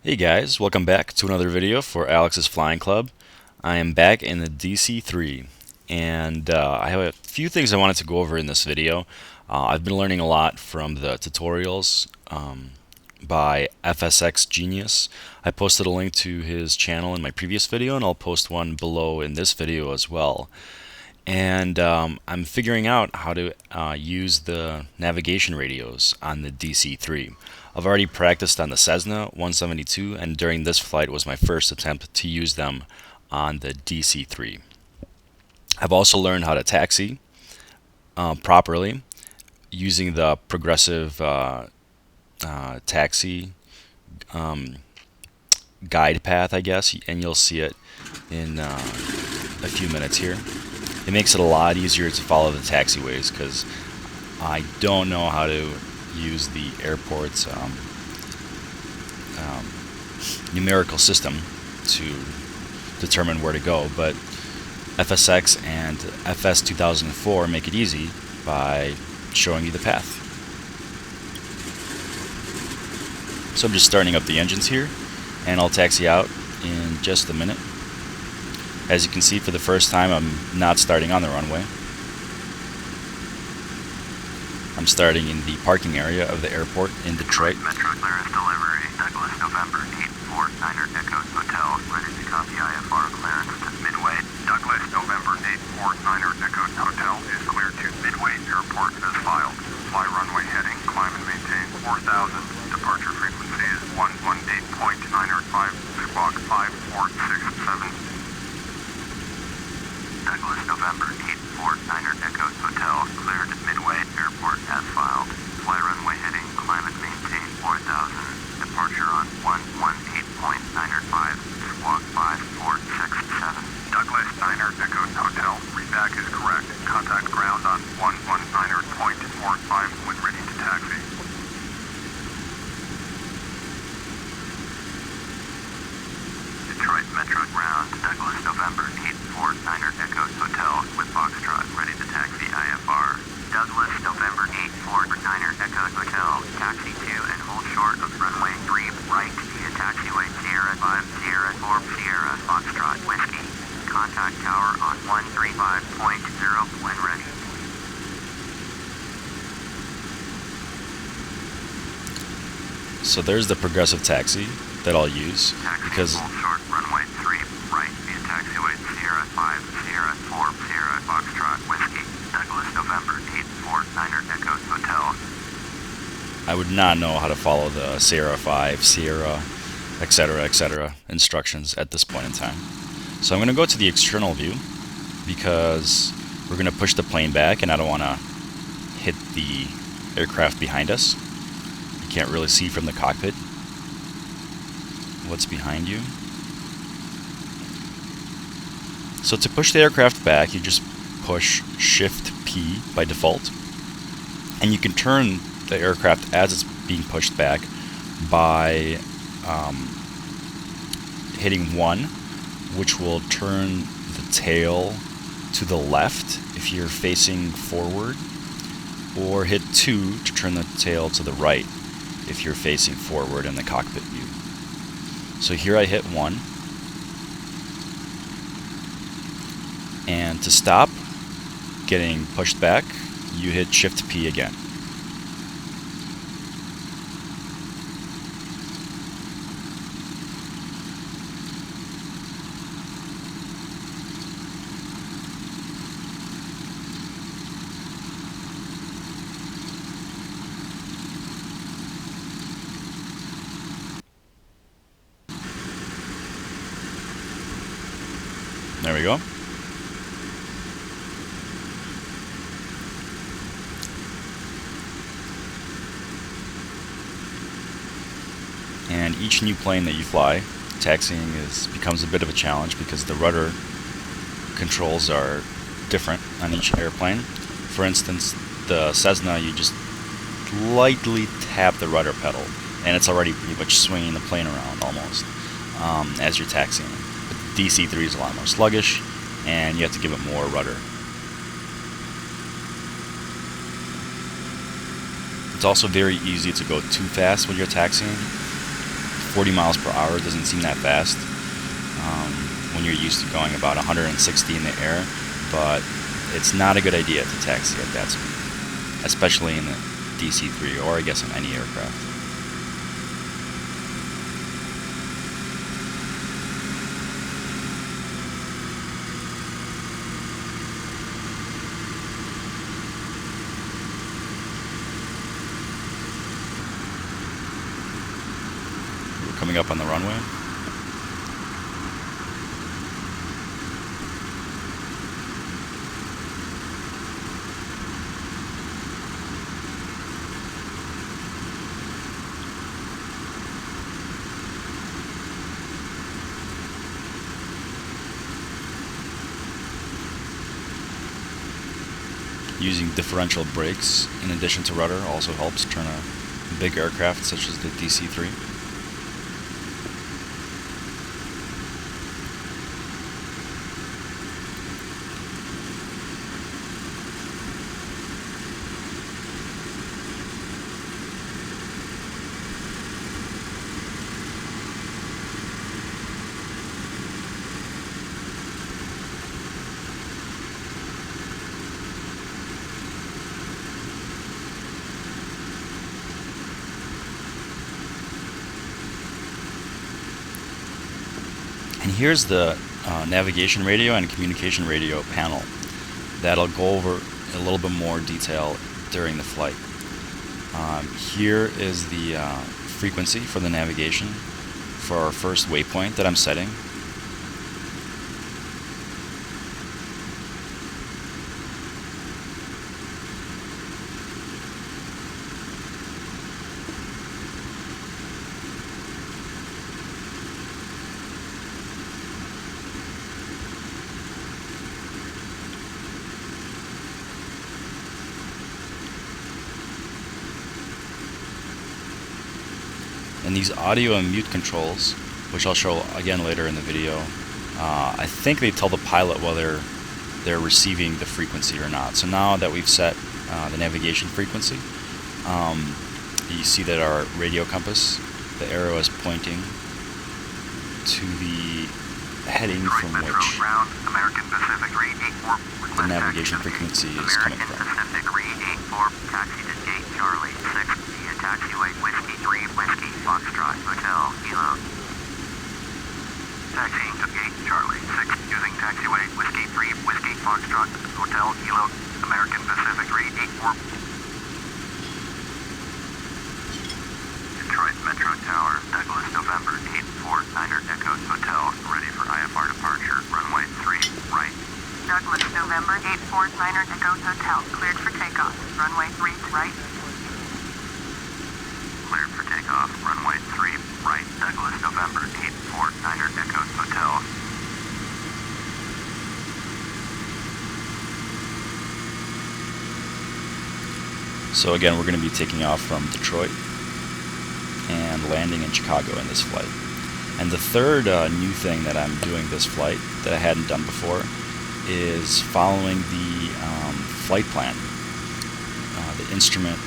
Hey guys, welcome back to another video for Alex's Flying Club. I am back in the DC-3 and I have a few things I wanted to go over in this video. I've been learning a lot from the tutorials by FSX Genius. I posted a link to his channel in my previous video and I'll post one below in this video as well. And I'm figuring out how to use the navigation radios on the DC-3. I've already practiced on the Cessna 172, and during this flight was my first attempt to use them on the DC-3. I've also learned how to taxi properly using the progressive taxi guide path, I guess, and you'll see it in a few minutes here. It makes it a lot easier to follow the taxiways because I don't know how to use the airport's numerical system to determine where to go, but FSX and FS 2004 make it easy by showing you the path. So I'm just starting up the engines here and I'll taxi out in just a minute. As you can see, for the first time, I'm not starting on the runway. I'm starting in the parking area of the airport in Detroit. Metro clearance delivery, Douglas, November 849er Echo Hotel, ready to copy IFR clearance to Midway. Douglas, November 849er Echo Hotel is cleared to Midway Airport as filed. Fly runway heading, climb and maintain 4,000. Departure frequency is 118.905, squawk 5467. Douglas, November 849er Echo Hotel, cleared Midway Airport as filed. Fly runway heading, climb and maintain 4,000. Departure on 118.905, squawk 5467. Douglas, 9er Echo Hotel, readback is correct. Contact ground on 119.45 when ready to taxi. Detroit Metro ground, Douglas, November 849er Echo Hotel with Foxtrot, ready to taxi IFR. Douglas, November 849er Echo Hotel, taxi to and hold short of runway 3 right via taxiway Sierra 5 Sierra 4 Sierra Foxtrot Whiskey. Contact tower on 135.0 when ready. So there's the progressive taxi that I'll use because hold short runway 3 right via taxiway Sierra 5 Sierra 4 Sierra Foxtrot Whiskey. Douglas, November 849er Echo Hotel. I would not know how to follow the Sierra 5, Sierra, etc. instructions at this point in time. So I'm going to go to the external view because we're going to push the plane back and I don't want to hit the aircraft behind us. You can't really see from the cockpit what's behind you. So to push the aircraft back, you just push Shift P by default, and you can turn the aircraft as it's being pushed back by hitting 1, which will turn the tail to the left if you're facing forward, or hit 2 to turn the tail to the right if you're facing forward in the cockpit view. So here I hit 1, and to stop getting pushed back, you hit Shift P again. There we go. And each new plane that you fly, taxiing becomes a bit of a challenge because the rudder controls are different on each airplane. For instance, the Cessna, you just lightly tap the rudder pedal and it's already pretty much swinging the plane around almost as you're taxiing. But the DC-3 is a lot more sluggish and you have to give it more rudder. It's also very easy to go too fast when you're taxiing. 40 miles per hour doesn't seem that fast when you're used to going about 160 in the air, but it's not a good idea to taxi at that speed, especially in the DC-3 or I guess in any aircraft. We're coming up on the runway. Using differential brakes in addition to rudder also helps turn a big aircraft such as the DC-3. And here's the navigation radio and communication radio panel that'll go over a little bit more detail during the flight. Here is the frequency for the navigation for our first waypoint that I'm setting. And these audio and mute controls, which I'll show again later in the video, I think they tell the pilot whether they're receiving the frequency or not. So now that we've set the navigation frequency, you see that our radio compass, the arrow is pointing to the heading from which the navigation frequency is coming from. Taxi to gate Charlie 6 via taxiway Whiskey 3 Whiskey Foxtrot Hotel Kilo. Taxiing to gate Charlie 6 using taxiway Whiskey 3 Whiskey Foxtrot Hotel Kilo American Pacific 384. Detroit Metro Tower Douglas November 849er Echo Hotel ready for IFR departure runway 3 right. Douglas November 849er Echo Hotel cleared for takeoff runway 3 right. Cleared for takeoff runway 3 right. Douglas November 849er Echo Hotel. So again, we're going to be taking off from Detroit and landing in Chicago in this flight. And the third new thing that I'm doing this flight that I hadn't done before is following the flight plan, the instrument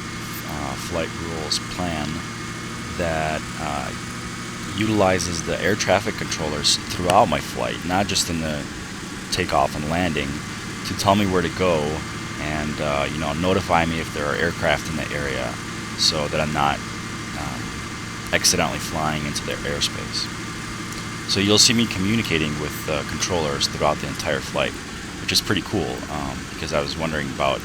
flight rules plan that utilizes the air traffic controllers throughout my flight, not just in the takeoff and landing, to tell me where to go and notify me if there are aircraft in the area so that I'm not accidentally flying into their airspace. So you'll see me communicating with controllers throughout the entire flight, which is pretty cool because I was wondering about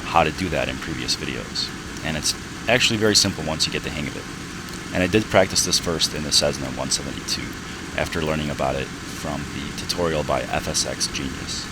how to do that in previous videos. And it's actually very simple once you get the hang of it. And I did practice this first in the Cessna 172 after learning about it from the tutorial by FSX Genius.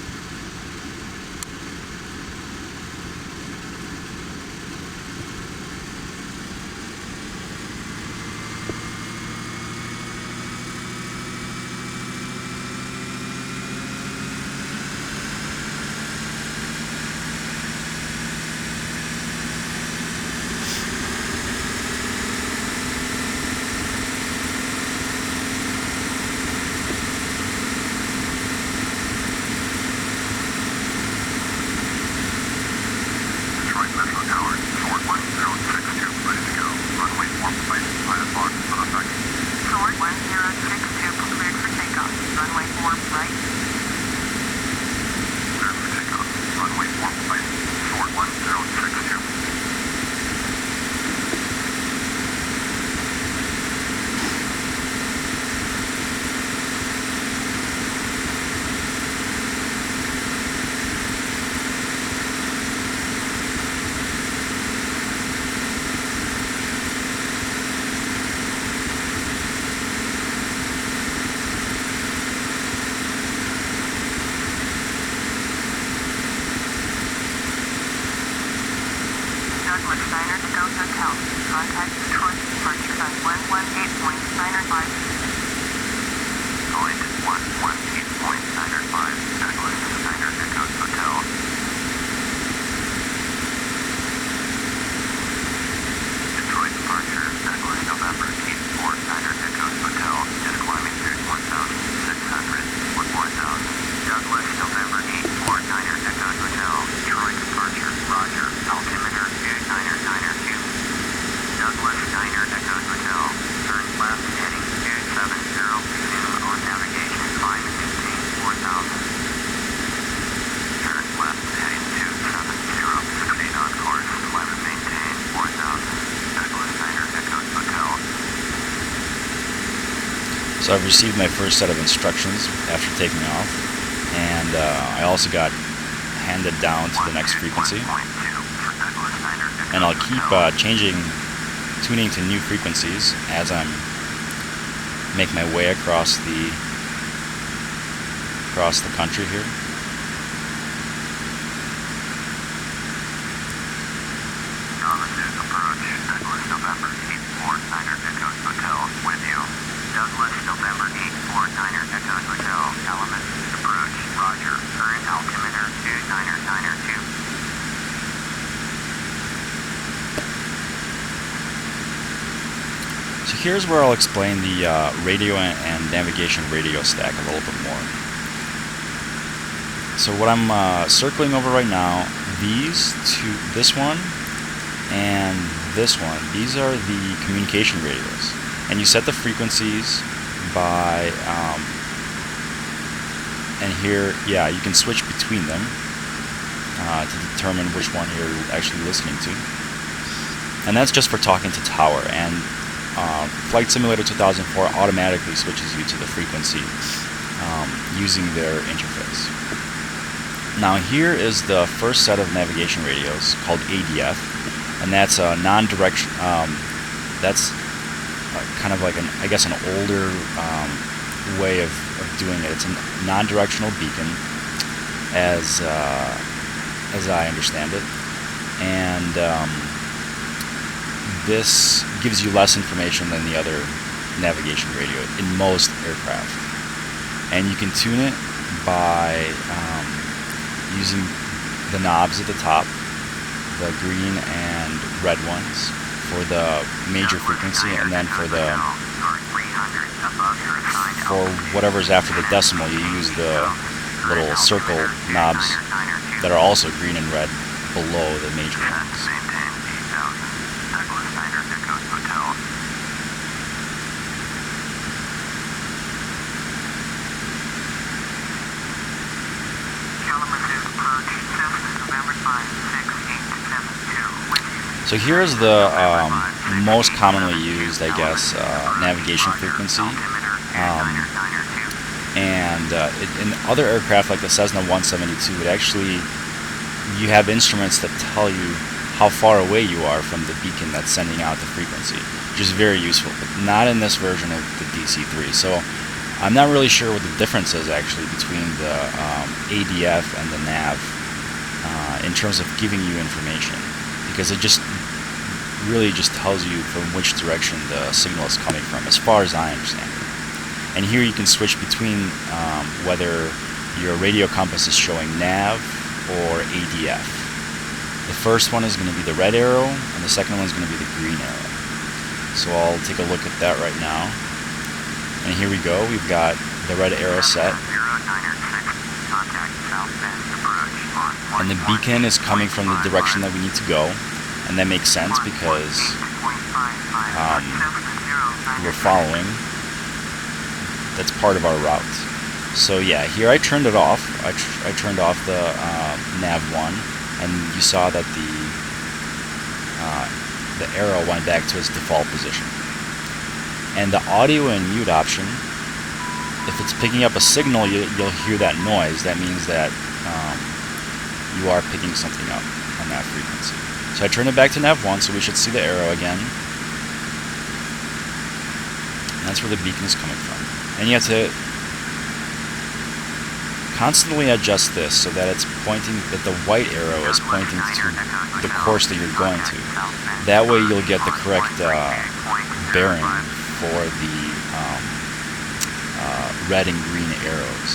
Hotel. Contact Detroit departure on 118.905. Point 118.905. Douglas 9 Echoes Hotel. Detroit departure, Douglas November 84 9 Echoes Hotel. Just climbing through 1,600 with 1,000. Douglas November 84 9 Echoes Hotel. Detroit departure, Roger. Altimeter 2992. Douglas 9 Echoes Hotel. Turn left heading 270. Resume on navigation. Climb and maintain 4,000. Turn left heading 270. Succeed on course. Climb and maintain 4,000. Douglas 9 Echoes Hotel. So I've received my first set of instructions after taking off, and I also got handed down to the next frequency, and I'll keep tuning to new frequencies as I'm make my way across the country here. Altitude approach, Douglas November 84 9 Echoes Hotel with you. Douglas November 84 9 Echoes Hotel. Element approach, Roger. Current altimeter 2992. So here's where I'll explain the radio and navigation radio stack a little bit more. So what I'm circling over right now, these two, this one and this one, these are the communication radios. And you set the frequencies by, and here, yeah, you can switch between them to determine which one you're actually listening to. And that's just for talking to tower. And Flight Simulator 2004 automatically switches you to the frequency using their interface. Now here is the first set of navigation radios called ADF, and that's a non-direction. That's kind of like I guess an older way of doing it. It's a non-directional beacon, as I understand it, and this gives you less information than the other navigation radio in most aircraft. And you can tune it by using the knobs at the top, the green and red ones for the major frequency, and then for whatever's after the decimal, you use the little circle knobs that are also green and red below the major ones. So here's the most commonly used, I guess, navigation frequency. In other aircraft like the Cessna 172, it actually, you have instruments that tell you how far away you are from the beacon that's sending out the frequency, which is very useful, but not in this version of the DC-3. So I'm not really sure what the difference is actually between the ADF and the nav in terms of giving you information, because it just really just tells you from which direction the signal is coming from, as far as I understand it. And here you can switch between whether your radio compass is showing nav or ADF. The first one is going to be the red arrow, and the second one is going to be the green arrow. So I'll take a look at that right now. And here we go. We've got the red arrow set. And the beacon is coming from the direction that we need to go. And that makes sense because we're following. That's part of our route. So yeah, here I turned it off. I turned off the nav 1, and you saw that the arrow went back to its default position. And the audio and mute option, if it's picking up a signal, you'll hear that noise. That means that you are picking something up on that frequency. So I turned it back to nav 1, so we should see the arrow again. And that's where the beacon is coming from. And you have to constantly adjust this so that it's pointing, that the white arrow is pointing to the course that you're going to. That way you'll get the correct bearing for the red and green arrows.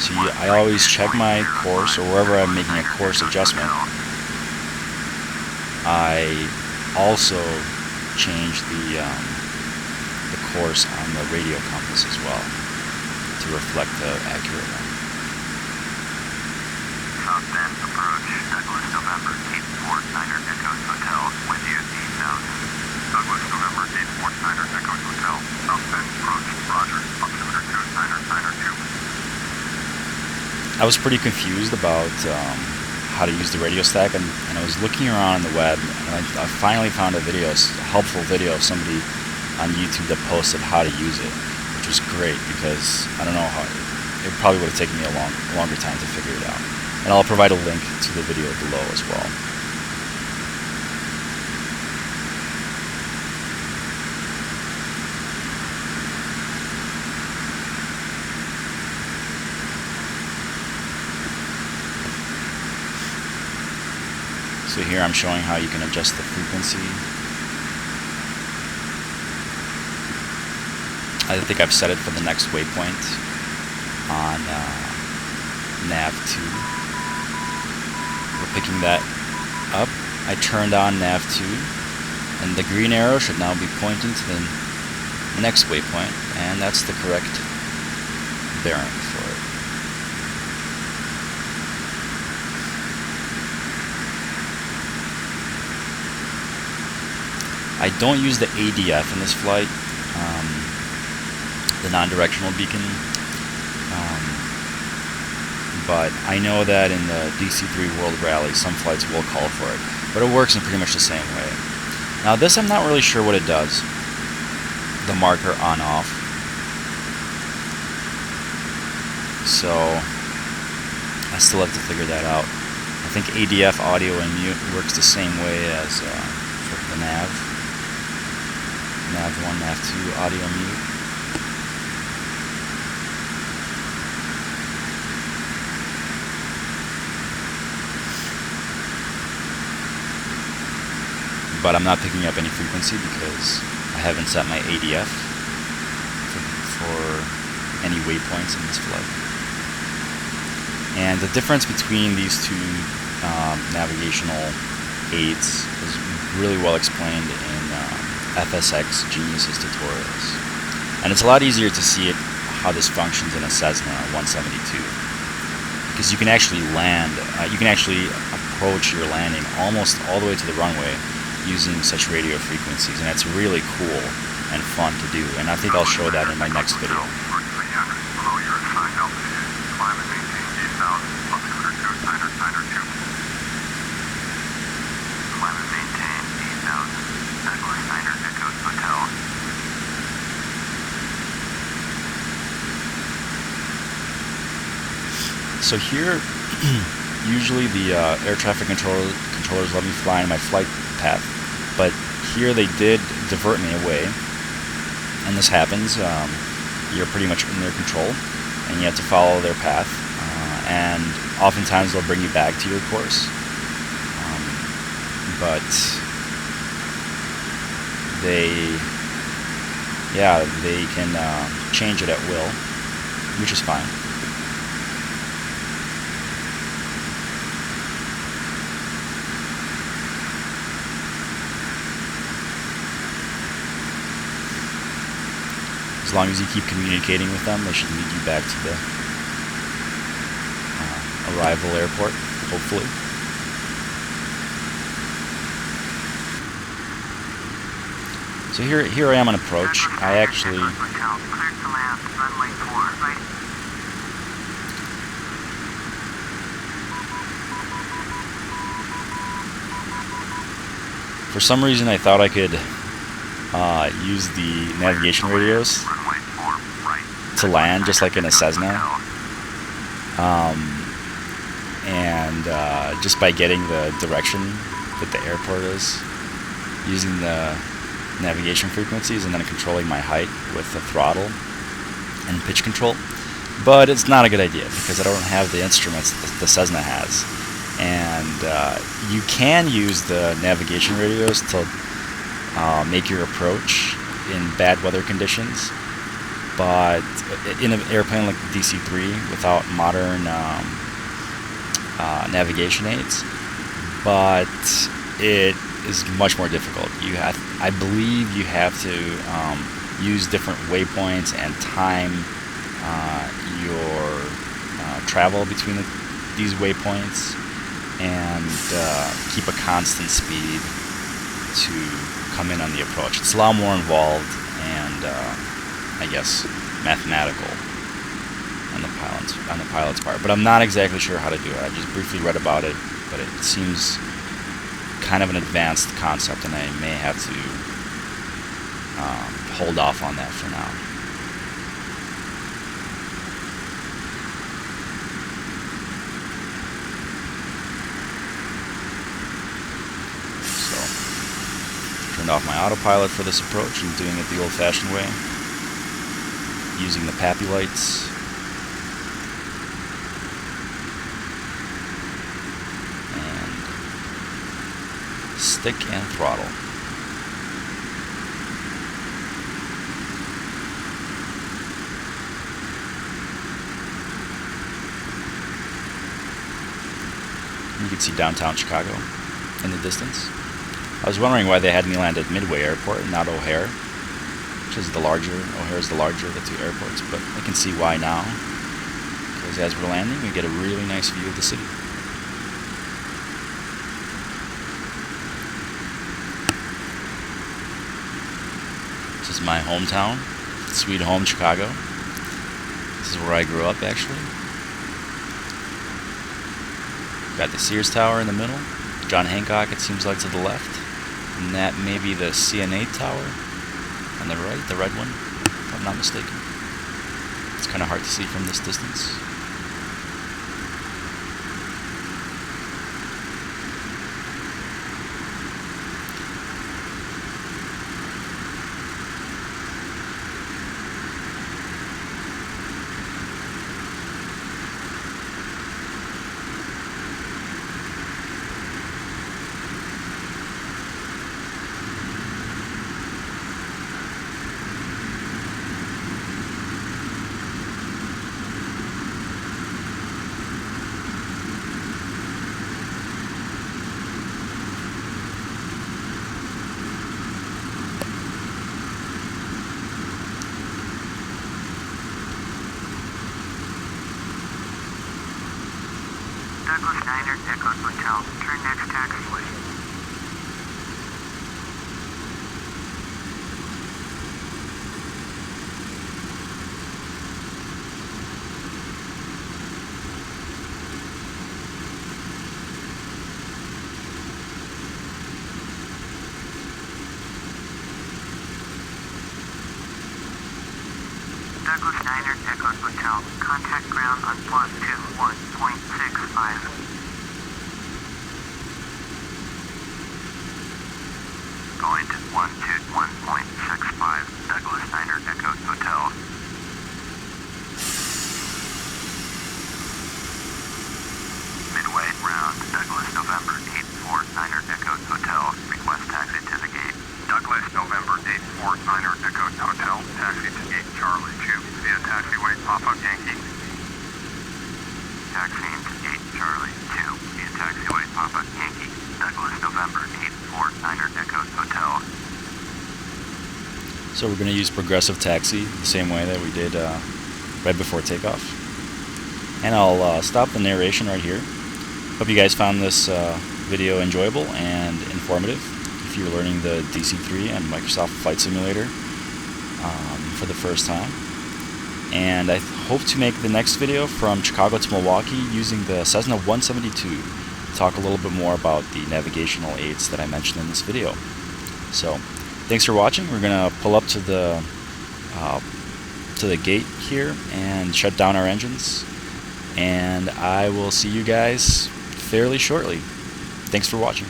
So I always check my course, or wherever I'm making a course adjustment, I also change the course on the radio compass as well to reflect the accurate one. South Bend approach, Douglas November 849 Echoes Hotel, with you eastbound. Douglas November 849 Echoes Hotel, South Bend approach, roger, altimeter 29 2. I was pretty confused about how to use the radio stack, and I was looking around on the web, and I finally found a helpful video of somebody on YouTube that posted how to use it, which was great because I don't know how, it probably would have taken me a longer time to figure it out. And I'll provide a link to the video below as well. So here I'm showing how you can adjust the frequency. I think I've set it for the next waypoint on nav2. We're picking that up. I turned on nav2, and the green arrow should now be pointing to the next waypoint, and that's the correct bearing for it. I don't use the ADF in this flight, the non-directional beacon, but I know that in the DC-3 World Rally some flights will call for it, but it works in pretty much the same way. Now this I'm not really sure what it does, the marker on-off, so I still have to figure that out. I think ADF audio and mute works the same way as for the nav1, nav2 audio mute. But I'm not picking up any frequency because I haven't set my ADF for any waypoints in this flight. And the difference between these two navigational aids is really well explained in FSX Genius's tutorials. And it's a lot easier to see it, how this functions in a Cessna 172. Because you can actually land, you can actually approach your landing almost all the way to the runway using such radio frequencies, and it's really cool and fun to do, and I think I'll show that in my next video. So here, usually the air traffic controllers let me fly in my flight path, but here they did divert me away, and this happens. You're pretty much in their control, and you have to follow their path, and oftentimes they'll bring you back to your course, but they can change it at will, which is fine. As long as you keep communicating with them, they should lead you back to the arrival airport, hopefully. So here I am on approach. I actually for some reason I thought I could use the navigation radios to land just like in a Cessna, and just by getting the direction that the airport is, using the navigation frequencies and then controlling my height with the throttle and pitch control. but it's not a good idea because I don't have the instruments that the Cessna has. And you can use the navigation radios to make your approach in bad weather conditions, but in an airplane like the DC-3 without modern navigation aids, but it is much more difficult. I believe you have to use different waypoints and time your travel between these waypoints, and keep a constant speed to come in on the approach. It's a lot more involved and I guess mathematical on the pilot's part. But I'm not exactly sure how to do it. I just briefly read about it, but it seems kind of an advanced concept, and I may have to hold off on that for now. Turned off my autopilot for this approach and doing it the old-fashioned way, using the PAPI lights. And stick and throttle. You can see downtown Chicago in the distance. I was wondering why they had me land at Midway Airport and not O'Hare, which is the larger. O'Hare is the larger of the two airports, but I can see why now, because as we're landing, we get a really nice view of the city. This is my hometown, sweet home Chicago. This is where I grew up, actually. Got the Sears Tower in the middle. John Hancock, it seems like, to the left. And that may be the CNA Tower on the right, the red one, if I'm not mistaken. It's kind of hard to see from this distance. Douglas Niner, Echo Hotel. Turn next taxiway. Douglas Niner, Echo Hotel. Contact ground on +21.65. Going to 121.65. Douglas Niner, Echo Hotel. Midway round, Douglas November 84 Niner, Echo Hotel. Request taxi to the gate. Douglas November 84 Niner, Echo Hotel. Taxi to gate Charlie 2 via taxiway Papa Yankee. Taxiing to gate Charlie 2 via taxiway Papa Yankee. Douglas November 84 Niner, Echo Hotel. So we're going to use progressive taxi the same way that we did right before takeoff. And I'll stop the narration right here. Hope you guys found this video enjoyable and informative if you're learning the DC-3 and Microsoft Flight Simulator for the first time. And I hope to make the next video from Chicago to Milwaukee using the Cessna 172. Talk a little bit more about the navigational aids that I mentioned in this video. So, thanks for watching. We're gonna pull up to the gate here and shut down our engines, and I will see you guys fairly shortly. Thanks for watching.